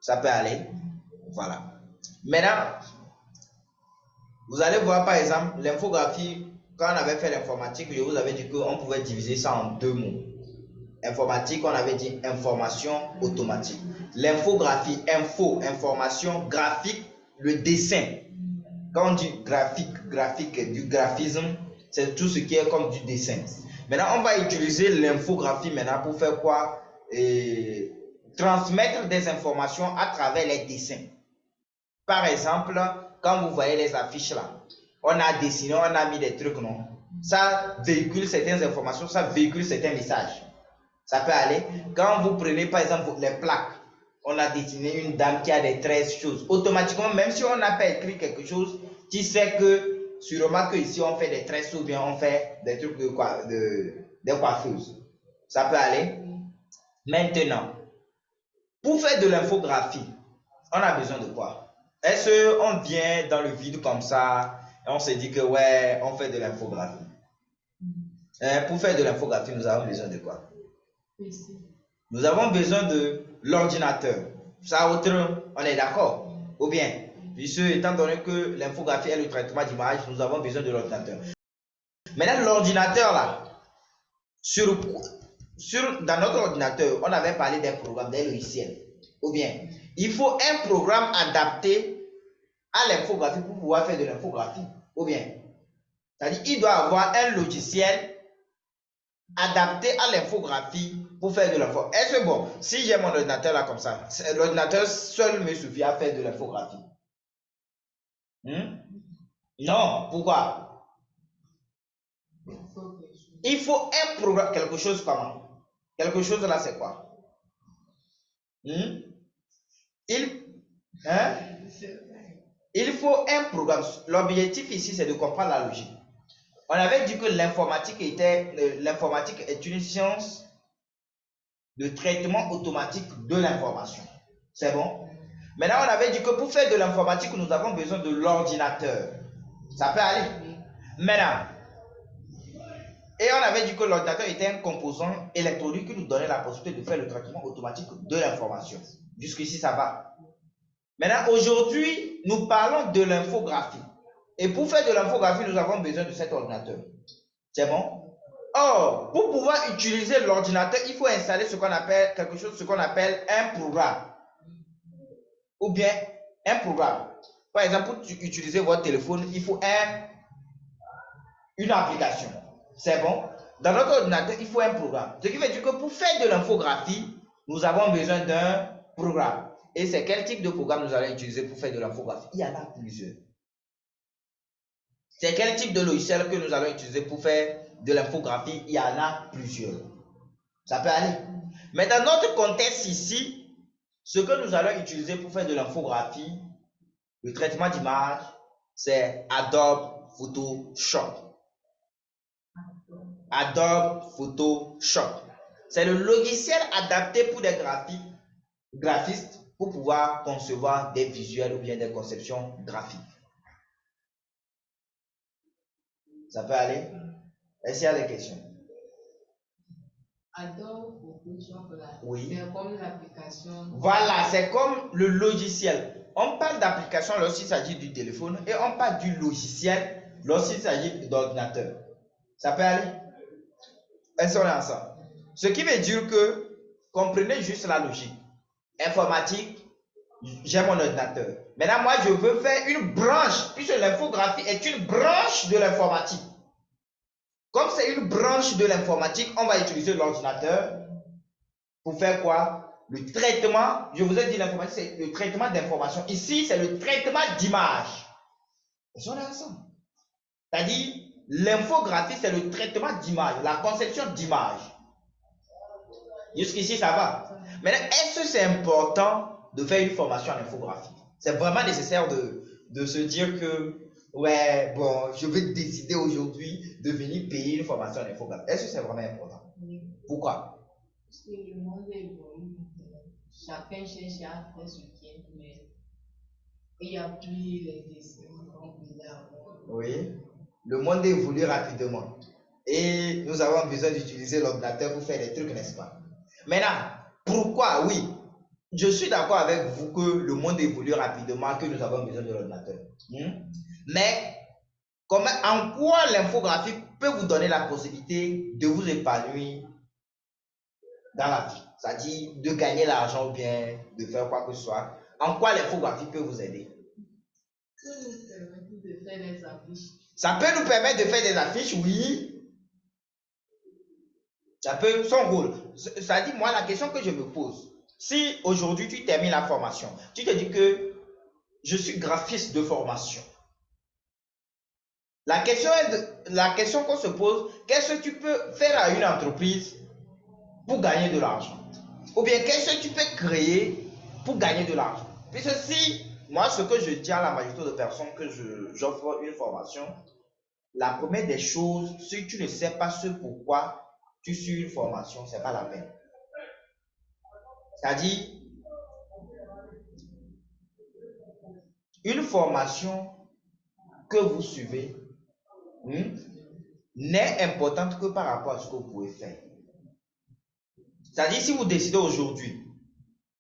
Ça peut aller. Voilà. Maintenant, vous allez voir par exemple l'infographie. Quand on avait fait l'informatique, je vous avais dit qu'on pouvait diviser ça en deux mots. Informatique, on avait dit information automatique. L'infographie, info, information, graphique, le dessin. Quand on dit graphique, du graphisme, c'est tout ce qui est comme du dessin. Maintenant, on va utiliser l'infographie maintenant pour faire quoi? Transmettre des informations à travers les dessins. Par exemple, quand vous voyez les affiches là, on a dessiné, on a mis des trucs, non? Ça véhicule certaines informations, ça véhicule certains messages. Ça peut aller. Quand vous prenez par exemple les plaques, on a dessiné une dame qui a des 13 choses. Automatiquement, même si on n'a pas écrit quelque chose, tu sais que, sûrement que ici on fait des 13 choses, ou bien on fait des trucs des coiffeuses. Ça peut aller. Maintenant, pour faire de l'infographie, on a besoin de quoi? Est-ce qu'on vient dans le vide comme ça et on se dit que ouais, on fait de l'infographie? Pour faire de l'infographie, nous avons besoin de quoi? Nous avons besoin de l'ordinateur. Ça, autre, on est d'accord? Ou bien, puisque étant donné que l'infographie est le traitement d'image, nous avons besoin de l'ordinateur. Maintenant, l'ordinateur là, dans notre ordinateur, on avait parlé des programmes, des logiciels. Ou bien, il faut un programme adapté à l'infographie pour pouvoir faire de l'infographie. Ou bien, c'est-à-dire il doit avoir un logiciel adapté à l'infographie pour faire de l'infographie. Est-ce que bon, si j'ai mon ordinateur là comme ça, l'ordinateur seul me suffit à faire de l'infographie? Non, pourquoi? Il faut un programme, quelque chose comment? Quelque chose là, c'est quoi? Il faut un programme. L'objectif ici, c'est de comprendre la logique. On avait dit que l'informatique est une science de traitement automatique de l'information. C'est bon? Maintenant, on avait dit que pour faire de l'informatique, nous avons besoin de l'ordinateur. Ça peut aller? Maintenant, et on avait dit que l'ordinateur était un composant électronique qui nous donnait la possibilité de faire le traitement automatique de l'information. Jusqu'ici, ça va. Maintenant, aujourd'hui, nous parlons de l'infographie. Et pour faire de l'infographie, nous avons besoin de cet ordinateur. C'est bon? Or, pour pouvoir utiliser l'ordinateur, il faut installer ce qu'on appelle un programme. Ou bien un programme. Par exemple, pour utiliser votre téléphone, il faut une application. C'est bon? Dans notre ordinateur, il faut un programme. Ce qui veut dire que pour faire de l'infographie, nous avons besoin d'un programme. Et c'est quel type de programme nous allons utiliser pour faire de l'infographie? Il y en a plusieurs. C'est quel type de logiciel que nous allons utiliser pour faire de l'infographie? Il y en a plusieurs. Ça peut aller. Mais dans notre contexte ici, ce que nous allons utiliser pour faire de l'infographie, le traitement d'image, c'est Adobe Photoshop. Adobe Photoshop. C'est le logiciel adapté pour des graphistes pour pouvoir concevoir des visuels ou bien des conceptions graphiques. Ça peut aller? Est-ce qu'il y a des questions? Adobe Photoshop, oui. C'est comme l'application. Voilà, c'est comme le logiciel. On parle d'application lorsqu'il s'agit du téléphone et on parle du logiciel lorsqu'il s'agit d'ordinateur. Ça peut aller? Est-ce qu'on est ensemble? Ce qui veut dire que, comprenez juste la logique. Informatique, j'ai mon ordinateur. Maintenant, moi, je veux faire une branche, puisque l'infographie est une branche de l'informatique. Comme c'est une branche de l'informatique, on va utiliser l'ordinateur pour faire quoi? Le traitement, je vous ai dit l'informatique, c'est le traitement d'information. Ici, c'est le traitement d'image. Est-ce qu'on est ensemble? C'est-à-dire, l'infographie, c'est le traitement d'image, la conception d'image. Jusqu'ici, ça va. Maintenant, est-ce que c'est important de faire une formation en infographie? C'est vraiment nécessaire de se dire que, ouais, bon, je vais décider aujourd'hui de venir payer une formation en infographie. Est-ce que c'est vraiment important? Oui. Pourquoi? Parce que le monde évolue. Chacun cherche à faire ce qu'il aime, mais il n'y a plus les dessins qu'on faisait avant. Oui. Le monde évolue rapidement. Et nous avons besoin d'utiliser l'ordinateur pour faire des trucs, n'est-ce pas? Maintenant, pourquoi? Oui. je suis d'accord avec vous que le monde évolue rapidement, que nous avons besoin de l'ordinateur. Mais en quoi l'infographie peut vous donner la possibilité de vous épanouir dans la vie? C'est-à-dire de gagner l'argent ou bien de faire quoi que ce soit. En quoi l'infographie peut vous aider? Ça nous permet de faire des affiches. Ça peut nous permettre de faire des affiches, oui. Ça peut, son rôle. Ça dit, moi, la question que je me pose, si aujourd'hui tu termines la formation, tu te dis que je suis graphiste de formation. La question qu'on se pose, qu'est-ce que tu peux faire à une entreprise pour gagner de l'argent? Ou bien qu'est-ce que tu peux créer pour gagner de l'argent? Puisque si, moi, ce que je dis à la majorité de personnes que j'offre une formation, la première des choses, si tu ne sais pas ce pourquoi tu suis une formation, ce n'est pas la peine. C'est-à-dire, une formation que vous suivez n'est importante que par rapport à ce que vous pouvez faire. C'est-à-dire, si vous décidez aujourd'hui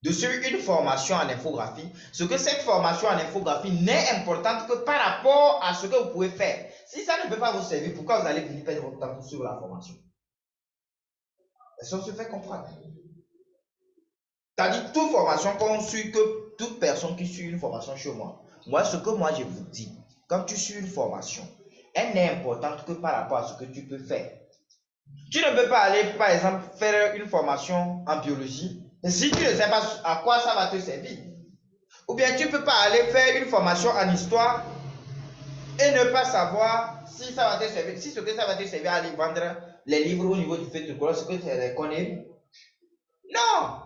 de suivre une formation en infographie, ce que cette formation en infographie n'est importante que par rapport à ce que vous pouvez faire. Si ça ne peut pas vous servir, pourquoi vous allez venir perdre votre temps pour suivre la formation? Est-ce qu'on se fait comprendre? C'est-à-dire, toute formation qu'on suit, que toute personne qui suit une formation chez moi, ce que moi je vous dis, quand tu suis une formation, elle n'est importante que par rapport à ce que tu peux faire. Tu ne peux pas aller, par exemple, faire une formation en biologie, si tu ne sais pas à quoi ça va te servir. Ou bien tu ne peux pas aller faire une formation en histoire et ne pas savoir si ça va te servir, si ce que ça va te servir à aller vendre les livres au niveau du fait de quoi, ce que tu les connais. Non!